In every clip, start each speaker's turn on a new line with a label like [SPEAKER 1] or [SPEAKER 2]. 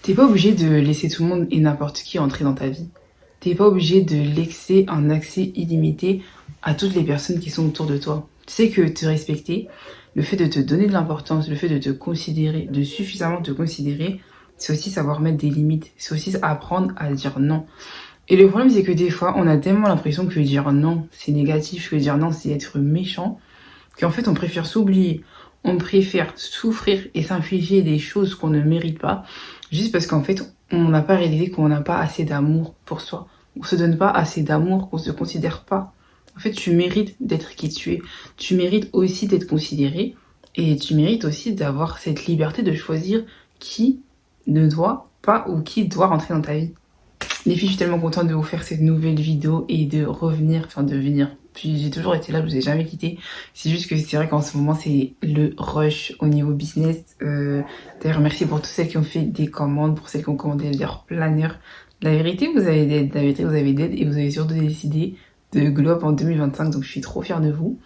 [SPEAKER 1] T'es pas obligé de laisser tout le monde et n'importe qui entrer dans ta vie. T'es pas obligé de laisser un accès illimité à toutes les personnes qui sont autour de toi. Tu sais que te respecter, le fait de te donner de l'importance, le fait de te considérer, de suffisamment te considérer, c'est aussi savoir mettre des limites. C'est aussi apprendre à dire non. Et le problème, c'est que des fois, on a tellement l'impression que dire non, c'est négatif, que dire non, c'est être méchant, qu'en fait, on préfère s'oublier. On préfère souffrir et s'infliger des choses qu'on ne mérite pas, juste parce qu'en fait, on n'a pas réalisé qu'on n'a pas assez d'amour pour soi. On se donne pas assez d'amour, qu'on se considère pas. En fait, tu mérites d'être qui tu es. Tu mérites aussi d'être considéré. Et tu mérites aussi d'avoir cette liberté de choisir qui ne doit pas ou qui doit rentrer dans ta vie. Les filles, je suis tellement contente de vous faire cette nouvelle vidéo et de revenir, enfin de venir. Puis j'ai toujours été là, je vous ai jamais quitté. C'est juste que c'est vrai qu'en ce moment, c'est le rush au niveau business. D'ailleurs, merci pour toutes celles qui ont fait des commandes, pour celles qui ont commandé leur planeur. La vérité, vous avez d'aide, la vérité, vous avez d'aide et vous avez surtout décidé de glow up en 2025. Donc je suis trop fière de vous.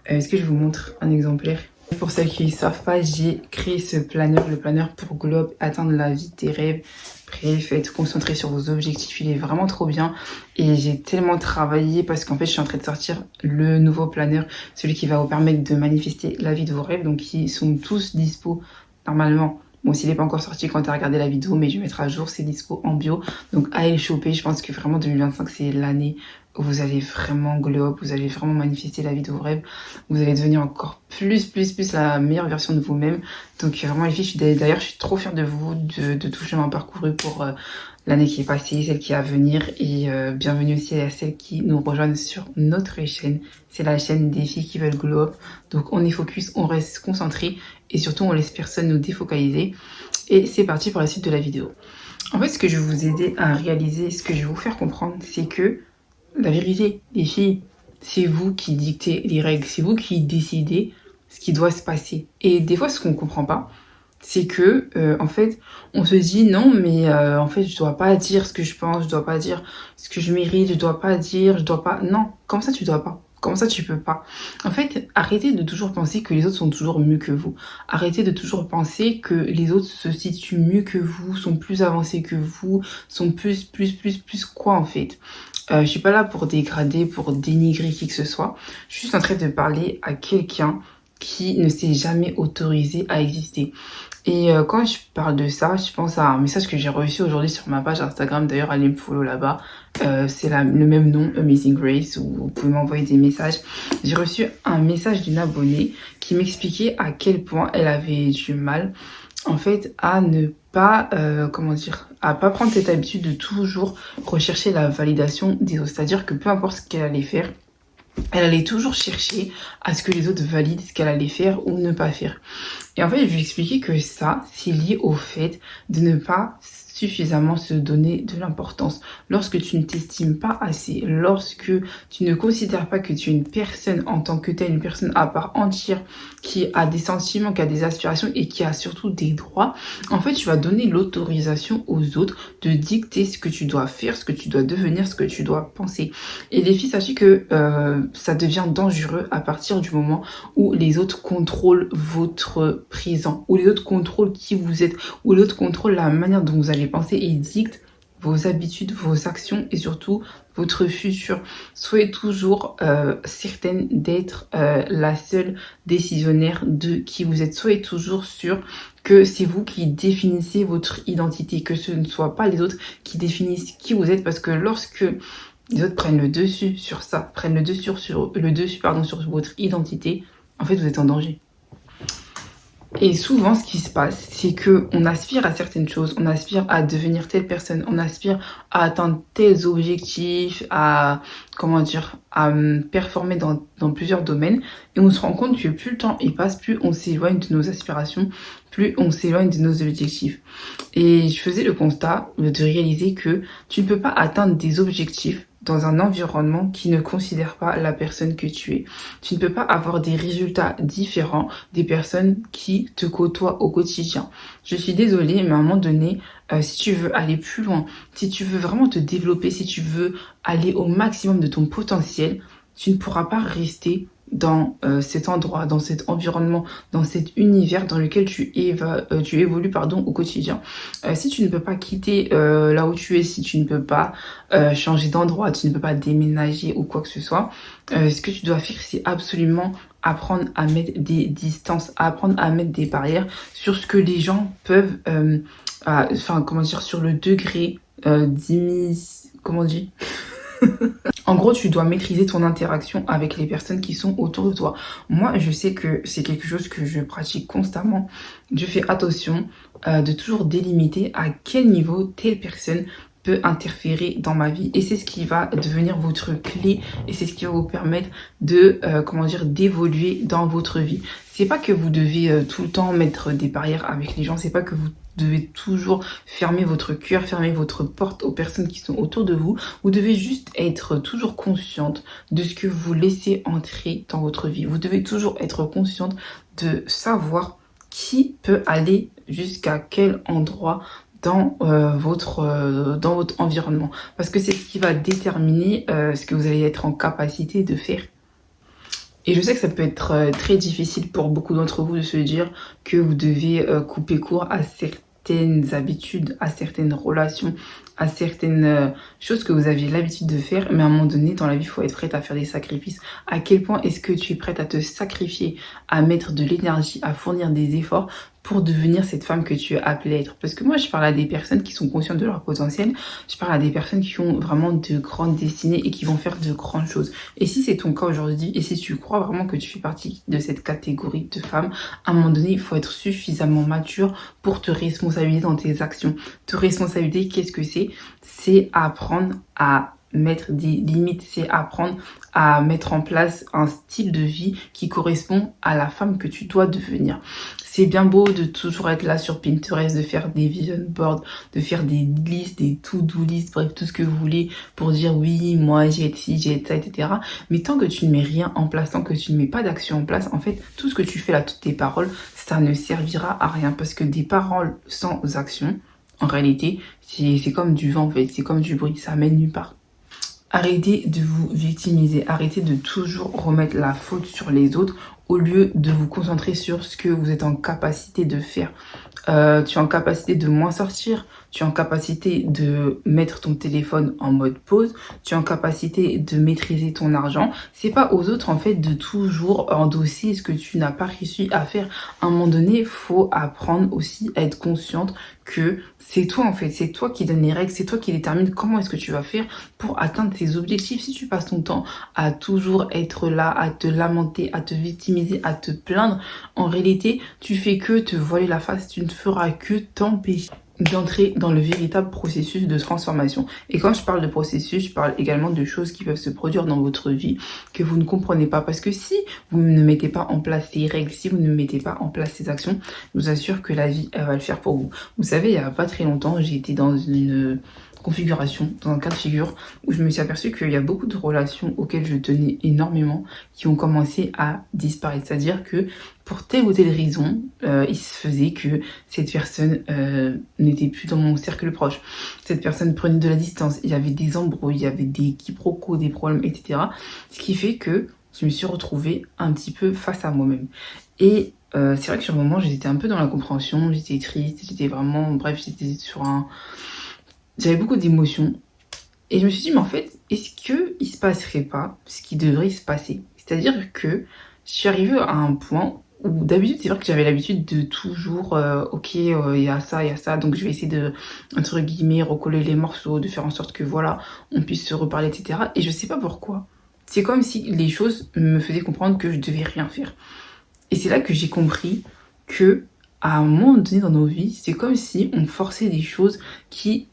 [SPEAKER 1] Est-ce que je vous montre un exemplaire? Pour celles qui ne savent pas, j'ai créé ce planeur, le planeur pour glow up, atteindre la vie de tes rêves. Bref, être concentré sur vos objectifs, il est vraiment trop bien. Et j'ai tellement travaillé parce qu'en fait, je suis en train de sortir le nouveau planeur, celui qui va vous permettre de manifester la vie de vos rêves. Donc, ils sont tous dispo normalement. Bon, s'il n'est pas encore sorti quand tu as regardé la vidéo, mais je vais mettre à jour, c'est dispo en bio. Donc, allez le choper. Je pense que vraiment 2025, c'est l'année où vous allez vraiment glow up, vous allez vraiment manifester la vie de vos rêves. Vous allez devenir encore plus la meilleure version de vous-même. Donc, vraiment, les filles, d'ailleurs, je suis trop fière de vous, de tout le chemin parcouru pour l'année qui est passée, celle qui est à venir. Et bienvenue aussi à celles qui nous rejoignent sur notre chaîne. C'est la chaîne des filles qui veulent glow up. Donc, on est focus, on reste concentré. Et surtout, on laisse personne nous défocaliser. Et c'est parti pour la suite de la vidéo. En fait, ce que je vais vous aider à réaliser, ce que je vais vous faire comprendre, c'est que la vérité, les filles, c'est vous qui dictez les règles. C'est vous qui décidez ce qui doit se passer. Et des fois, ce qu'on comprend pas, c'est que, en fait, on se dit non, mais en fait, je dois pas dire ce que je pense, je dois pas dire ce que je mérite, je dois pas dire, je dois pas. Non, comme ça, tu dois pas. Comme ça, tu peux pas. En fait, arrêtez de toujours penser que les autres sont toujours mieux que vous. Arrêtez de toujours penser que les autres se situent mieux que vous, sont plus avancés que vous, sont plus quoi en fait. Je suis pas là pour dégrader, pour dénigrer qui que ce soit. Je suis juste en train de parler à quelqu'un qui ne s'est jamais autorisé à exister. Et quand je parle de ça, je pense à un message que j'ai reçu aujourd'hui sur ma page Instagram. D'ailleurs, allez me follow là-bas. C'est le même nom, Amazing Grace, où vous pouvez m'envoyer des messages. J'ai reçu un message d'une abonnée qui m'expliquait à quel point elle avait du mal, en fait, à ne pas, à pas prendre cette habitude de toujours rechercher la validation des autres. C'est-à-dire que peu importe ce qu'elle allait faire, elle allait toujours chercher à ce que les autres valident ce qu'elle allait faire ou ne pas faire. Et en fait, je lui ai expliqué que ça, c'est lié au fait de ne pas suffisamment se donner de l'importance. Lorsque tu ne t'estimes pas assez, lorsque tu ne considères pas que tu es une personne en tant que telle, une personne à part entière, qui a des sentiments, qui a des aspirations et qui a surtout des droits, en fait, tu vas donner l'autorisation aux autres de dicter ce que tu dois faire, ce que tu dois devenir, ce que tu dois penser. Et les filles, sachez que ça devient dangereux à partir du moment où les autres contrôlent votre présent, où les autres contrôlent qui vous êtes, où les autres contrôlent la manière dont vous allez penser et dictent vos habitudes, vos actions et surtout votre futur. Soyez toujours certaine d'être la seule décisionnaire de qui vous êtes. Soyez toujours sûr que c'est vous qui définissez votre identité, que ce ne soit pas les autres qui définissent qui vous êtes, parce que lorsque les autres prennent le dessus sur ça, prennent le dessus sur votre identité, en fait, vous êtes en danger. Et souvent, ce qui se passe, c'est que on aspire à certaines choses, on aspire à devenir telle personne, on aspire à atteindre tels objectifs, à performer dans plusieurs domaines, et on se rend compte que plus le temps y passe, plus on s'éloigne de nos aspirations, plus on s'éloigne de nos objectifs. Et je faisais le constat de réaliser que tu ne peux pas atteindre des objectifs dans un environnement qui ne considère pas la personne que tu es. Tu ne peux pas avoir des résultats différents des personnes qui te côtoient au quotidien. Je suis désolée, mais à un moment donné, si tu veux aller plus loin, si tu veux vraiment te développer, si tu veux aller au maximum de ton potentiel, tu ne pourras pas rester dans cet endroit, dans cet environnement, dans cet univers dans lequel tu évolues au quotidien. Si tu ne peux pas quitter là où tu es, si tu ne peux pas changer d'endroit, tu ne peux pas déménager ou quoi que ce soit, ce que tu dois faire, c'est absolument apprendre à mettre des distances, apprendre à mettre des barrières sur ce que les gens peuvent, comment dire, sur le degré comment on dit. En gros, tu dois maîtriser ton interaction avec les personnes qui sont autour de toi. Moi, je sais que c'est quelque chose que je pratique constamment. Je fais attention de toujours délimiter à quel niveau telle personne peut interférer dans ma vie. Et c'est ce qui va devenir votre clé et c'est ce qui va vous permettre de, d'évoluer dans votre vie. C'est pas que vous devez tout le temps mettre des barrières avec les gens, c'est pas que vous devez toujours fermer votre cœur, fermer votre porte aux personnes qui sont autour de vous. Vous devez juste être toujours consciente de ce que vous laissez entrer dans votre vie. Vous devez toujours être consciente de savoir qui peut aller jusqu'à quel endroit dans votre environnement. Parce que c'est ce qui va déterminer ce que vous allez être en capacité de faire. Et je sais que ça peut être très difficile pour beaucoup d'entre vous de se dire que vous devez couper court à certaines habitudes, à certaines relations, à certaines choses que vous aviez l'habitude de faire, mais à un moment donné dans la vie, il faut être prête à faire des sacrifices. À quel point est-ce que tu es prête à te sacrifier, à mettre de l'énergie, à fournir des efforts pour devenir cette femme que tu es appelée à être? Parce que moi, je parle à des personnes qui sont conscientes de leur potentiel, je parle à des personnes qui ont vraiment de grandes destinées et qui vont faire de grandes choses. Et si c'est ton cas aujourd'hui, et si tu crois vraiment que tu fais partie de cette catégorie de femmes, à un moment donné, il faut être suffisamment mature pour te responsabiliser dans tes actions. Te responsabiliser, qu'est-ce que c'est? C'est apprendre à mettre des limites, c'est apprendre à mettre en place un style de vie qui correspond à la femme que tu dois devenir. C'est bien beau de toujours être là sur Pinterest, de faire des vision boards, de faire des listes, des to-do listes, bref, tout ce que vous voulez pour dire oui, moi j'ai ci, j'ai ça, etc. Mais tant que tu ne mets rien en place, tant que tu ne mets pas d'action en place, en fait, tout ce que tu fais là, toutes tes paroles, ça ne servira à rien parce que des paroles sans action, en réalité, c'est comme du vent en fait, c'est comme du bruit, ça mène nulle part. Arrêtez de vous victimiser, arrêtez de toujours remettre la faute sur les autres au lieu de vous concentrer sur ce que vous êtes en capacité de faire. Tu es en capacité de moins sortir, tu es en capacité de mettre ton téléphone en mode pause, tu es en capacité de maîtriser ton argent. C'est pas aux autres en fait de toujours endosser ce que tu n'as pas réussi à faire. À un moment donné, il faut apprendre aussi à être consciente que c'est toi en fait, c'est toi qui donne les règles, c'est toi qui détermine comment est-ce que tu vas faire pour atteindre tes objectifs. Si tu passes ton temps à toujours être là, à te lamenter, à te victimiser, à te plaindre, en réalité, tu fais que te voiler la face, tu ne feras que t'empêcher d'entrer dans le véritable processus de transformation. Et quand je parle de processus, je parle également de choses qui peuvent se produire dans votre vie que vous ne comprenez pas. Parce que si vous ne mettez pas en place ces règles, si vous ne mettez pas en place ces actions, je vous assure que la vie, elle va le faire pour vous. Vous savez, il n'y a pas très longtemps, j'ai été dans une configuration, dans un cas de figure où je me suis aperçue qu'il y a beaucoup de relations auxquelles je tenais énormément qui ont commencé à disparaître. C'est-à-dire que pour telle ou telle raison, il se faisait que cette personne n'était plus dans mon cercle proche. Cette personne prenait de la distance, il y avait des embrouilles, il y avait des quiproquos, des problèmes, etc. Ce qui fait que je me suis retrouvée un petit peu face à moi-même. Et c'est vrai que sur le moment, j'étais un peu dans la compréhension, j'étais triste, j'étais vraiment, bref, j'étais sur un... J'avais beaucoup d'émotions. Et je me suis dit, mais en fait, est-ce qu'il se passerait pas ce qui devrait se passer? C'est-à-dire que je suis arrivée à un point où d'habitude, c'est vrai que j'avais l'habitude de toujours, ok, il y a ça, donc je vais essayer de, entre guillemets, recoller les morceaux, de faire en sorte que voilà, on puisse se reparler, etc. Et je sais pas pourquoi. C'est comme si les choses me faisaient comprendre que je devais rien faire. Et c'est là que j'ai compris que, à un moment donné dans nos vies, c'est comme si on forçait des choses qui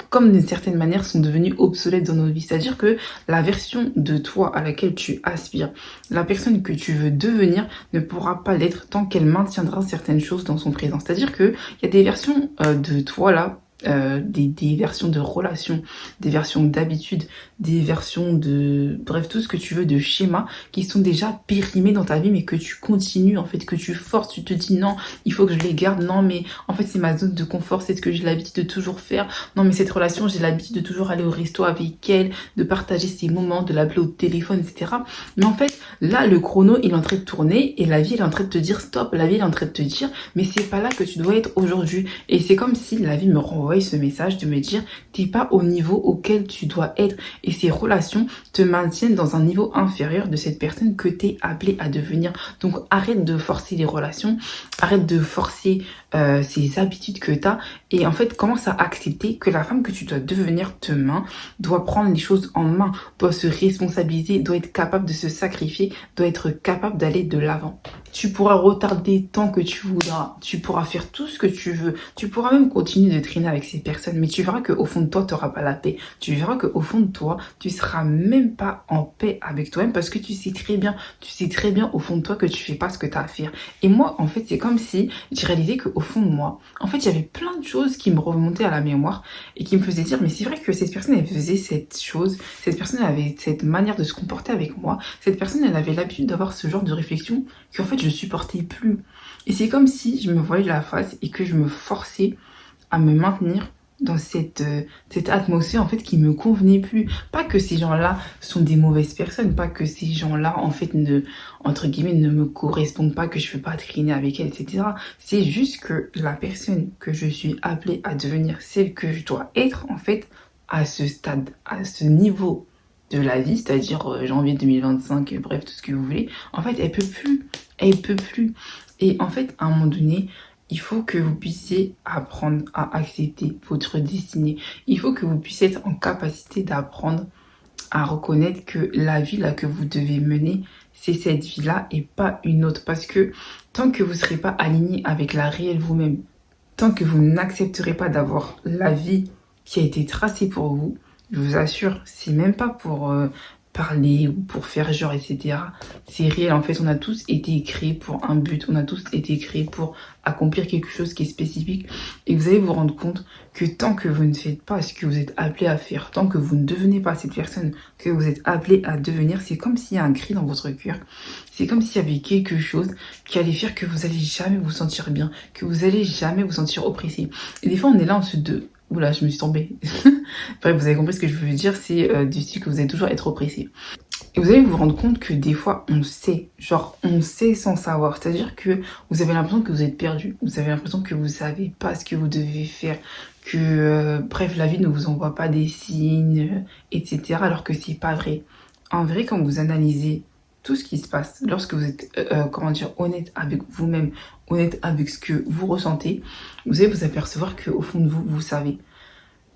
[SPEAKER 1] comme d'une certaine manière sont devenues obsolètes dans nos vies. C'est-à-dire que la version de toi à laquelle tu aspires, la personne que tu veux devenir ne pourra pas l'être tant qu'elle maintiendra certaines choses dans son présent. C'est-à-dire qu'il y a des versions de toi là des versions de relations, des versions d'habitudes, des versions de... Bref, tout ce que tu veux de schémas qui sont déjà périmés dans ta vie, mais que tu continues, en fait, que tu forces, tu te dis non, il faut que je les garde, non, mais en fait, c'est ma zone de confort, c'est ce que j'ai l'habitude de toujours faire, non, mais cette relation, j'ai l'habitude de toujours aller au resto avec elle, de partager ces moments, de l'appeler au téléphone, etc. Mais en fait, là, le chrono, il est en train de tourner et la vie, elle est en train de te dire stop, la vie, elle est en train de te dire, mais c'est pas là que tu dois être aujourd'hui. Et c'est comme si la vie me renvoyait ce message de me dire t'es pas au niveau auquel tu dois être et ces relations te maintiennent dans un niveau inférieur de cette personne que t'es appelé à devenir. Donc arrête de forcer les relations, arrête de forcer ces habitudes que t'as et en fait commence à accepter que la femme que tu dois devenir demain doit prendre les choses en main, doit se responsabiliser, doit être capable de se sacrifier, doit être capable d'aller de l'avant. Tu pourras retarder tant que tu voudras, tu pourras faire tout ce que tu veux, tu pourras même continuer de traîner avec ces personnes, mais tu verras qu'au fond de toi, tu n'auras pas la paix. Tu verras qu'au fond de toi, tu seras même pas en paix avec toi-même parce que tu sais très bien au fond de toi que tu fais pas ce que tu as à faire. Et moi, en fait, c'est comme si j'ai réalisé qu'au fond de moi, en fait, il y avait plein de choses qui me remontaient à la mémoire et qui me faisaient dire, mais c'est vrai que cette personne, elle faisait cette chose, cette personne, elle avait cette manière de se comporter avec moi, cette personne, elle avait l'habitude d'avoir ce genre de réflexion qu'en fait, je supportais plus. Et c'est comme si je me voyais la face et que je me forçais à me maintenir dans cette atmosphère en fait qui me convenait plus. Pas que ces gens-là sont des mauvaises personnes, pas que ces gens-là en fait entre guillemets ne me correspondent pas, que je ne veux pas traîner avec elles, etc. C'est juste que la personne que je suis appelée à devenir, celle que je dois être en fait à ce stade, à ce niveau de la vie, c'est-à-dire janvier 2025, bref, tout ce que vous voulez, en fait, elle peut plus. Elle peut plus. Et en fait, à un moment donné, il faut que vous puissiez apprendre à accepter votre destinée. Il faut que vous puissiez être en capacité d'apprendre à reconnaître que la vie là que vous devez mener, c'est cette vie-là et pas une autre. Parce que tant que vous ne serez pas aligné avec la réelle vous-même, tant que vous n'accepterez pas d'avoir la vie qui a été tracée pour vous, je vous assure, c'est même pas pour parler ou pour faire genre, etc. C'est réel, en fait, on a tous été créés pour un but, on a tous été créés pour accomplir quelque chose qui est spécifique. Et vous allez vous rendre compte que tant que vous ne faites pas ce que vous êtes appelé à faire, tant que vous ne devenez pas cette personne que vous êtes appelé à devenir, c'est comme s'il y a un cri dans votre cœur. C'est comme s'il y avait quelque chose qui allait faire que vous allez jamais vous sentir bien, que vous allez jamais vous sentir oppressé. Et des fois, on est là en dessous de... Oula, je me suis tombée. Bref, vous avez compris ce que je veux dire, c'est du style que vous allez toujours être oppressé. Et vous allez vous rendre compte que des fois, on sait, genre, on sait sans savoir. C'est-à-dire que vous avez l'impression que vous êtes perdu. Vous avez l'impression que vous savez pas ce que vous devez faire. Que, bref, la vie ne vous envoie pas des signes, etc. Alors que c'est pas vrai. En vrai, quand vous analysez tout ce qui se passe, lorsque vous êtes, comment dire, honnête avec vous-même, honnête avec ce que vous ressentez, vous allez vous apercevoir qu'au fond de vous, vous savez.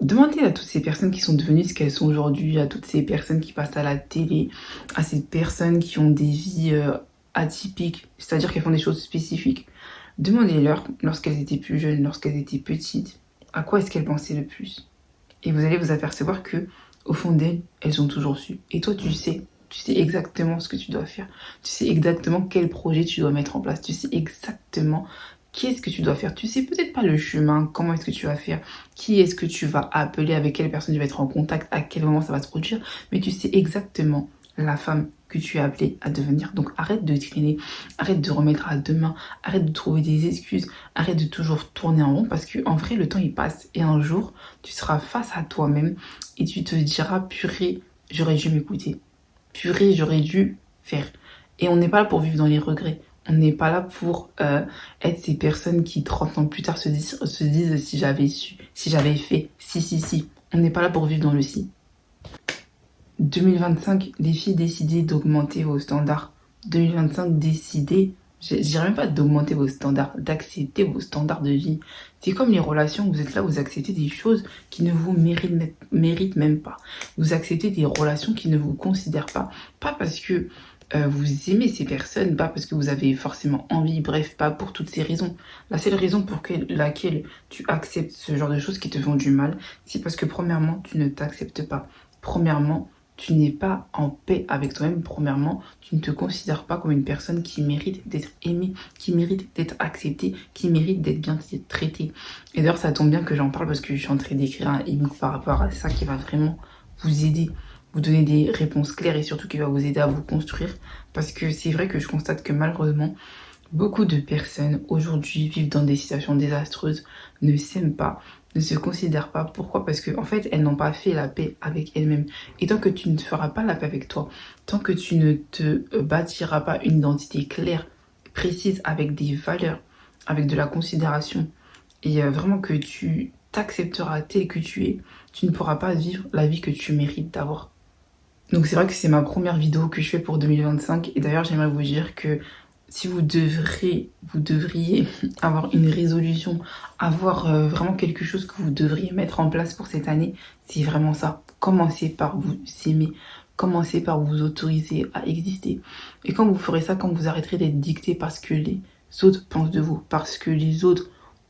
[SPEAKER 1] Demandez à toutes ces personnes qui sont devenues ce qu'elles sont aujourd'hui, à toutes ces personnes qui passent à la télé, à ces personnes qui ont des vies atypiques, c'est-à-dire qu'elles font des choses spécifiques. Demandez-leur, lorsqu'elles étaient plus jeunes, lorsqu'elles étaient petites, à quoi est-ce qu'elles pensaient le plus. Et vous allez vous apercevoir que, au fond d'elles, elles ont toujours su. Et toi, tu sais exactement ce que tu dois faire. Tu sais exactement quel projet tu dois mettre en place. Tu sais exactement qu'est-ce que tu dois faire. Tu sais peut-être pas le chemin, comment est-ce que tu vas faire, qui est-ce que tu vas appeler, avec quelle personne tu vas être en contact, à quel moment ça va se produire, mais tu sais exactement la femme que tu es appelée à devenir. Donc arrête de traîner, arrête de remettre à demain, arrête de trouver des excuses, arrête de toujours tourner en rond parce qu'en vrai le temps il passe et un jour tu seras face à toi-même et tu te diras purée, j'aurais dû m'écouter, purée, j'aurais dû faire. Et on n'est pas là pour vivre dans les regrets. On n'est pas là pour être ces personnes qui 30 ans plus tard se disent si j'avais su, si j'avais fait, si. On n'est pas là pour vivre dans le si. 2025, les filles décidaient d'augmenter vos standards. 2025, décidez, je dirais même pas d'augmenter vos standards, d'accepter vos standards de vie. C'est comme les relations, vous êtes là, vous acceptez des choses qui ne vous méritent même pas. Vous acceptez des relations qui ne vous considèrent pas. Pas parce que vous aimez ces personnes, pas parce que vous avez forcément envie, bref, pas pour toutes ces raisons. La seule raison pour laquelle tu acceptes ce genre de choses qui te font du mal, c'est parce que premièrement, tu ne t'acceptes pas. Premièrement, tu n'es pas en paix avec toi-même, premièrement, tu ne te considères pas comme une personne qui mérite d'être aimée, qui mérite d'être acceptée, qui mérite d'être bien traitée. Et d'ailleurs, ça tombe bien que j'en parle parce que je suis en train d'écrire un e-book par rapport à ça qui va vraiment vous aider, vous donner des réponses claires et surtout qui va vous aider à vous construire. Parce que c'est vrai que je constate que malheureusement, beaucoup de personnes aujourd'hui vivent dans des situations désastreuses, ne s'aiment pas, ne se considèrent pas. Pourquoi? Parce qu'en fait, elles n'ont pas fait la paix avec elles-mêmes. Et tant que tu ne feras pas la paix avec toi, tant que tu ne te bâtiras pas une identité claire, précise, avec des valeurs, avec de la considération, et vraiment que tu t'accepteras tel que tu ne pourras pas vivre la vie que tu mérites d'avoir. Donc c'est vrai que c'est ma première vidéo que je fais pour 2025 et d'ailleurs j'aimerais vous dire que si vous devriez avoir une résolution, avoir vraiment quelque chose que vous devriez mettre en place pour cette année, c'est vraiment ça. Commencez par vous aimer, commencez par vous autoriser à exister. Et quand vous ferez ça, quand vous arrêterez d'être dicté parce que les autres pensent de vous, parce que les autres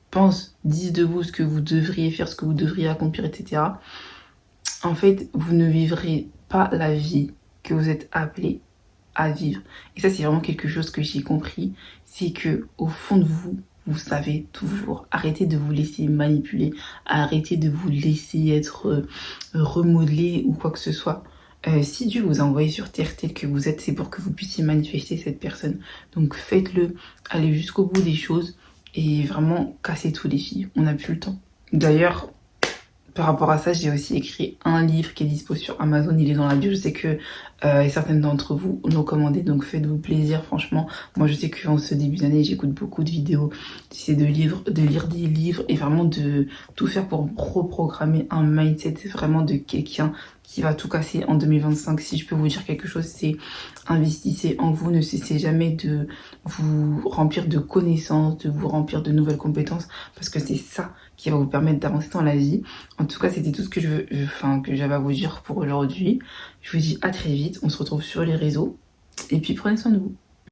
[SPEAKER 1] pensent, disent de vous ce que vous devriez faire, ce que vous devriez accomplir, etc. En fait, vous ne vivrez pas la vie que vous êtes appelé à vivre. Et ça, c'est vraiment quelque chose que j'ai compris, c'est que au fond de vous, vous savez toujours. Arrêtez de vous laisser manipuler, arrêtez de vous laisser être remodelé ou quoi que ce soit. Si Dieu vous a envoyé sur terre tel que vous êtes, c'est pour que vous puissiez manifester cette personne. Donc faites-le, allez jusqu'au bout des choses et vraiment cassez tous les fils. On n'a plus le temps. D'ailleurs, par rapport à ça, j'ai aussi écrit un livre qui est dispo sur Amazon, il est dans la bio. Je sais que certaines d'entre vous l'ont commandé, donc faites-vous plaisir, franchement. Moi, je sais qu'en ce début d'année, j'écoute beaucoup de vidéos, j'essaie de lire des livres et vraiment de tout faire pour reprogrammer un mindset vraiment de quelqu'un qui va tout casser en 2025. Si je peux vous dire quelque chose, c'est investissez en vous, ne cessez jamais de vous remplir de connaissances, de vous remplir de nouvelles compétences, parce que c'est ça qui va vous permettre d'avancer dans la vie. En tout cas, c'était tout ce que que j'avais à vous dire pour aujourd'hui. Je vous dis à très vite, on se retrouve sur les réseaux et puis prenez soin de vous.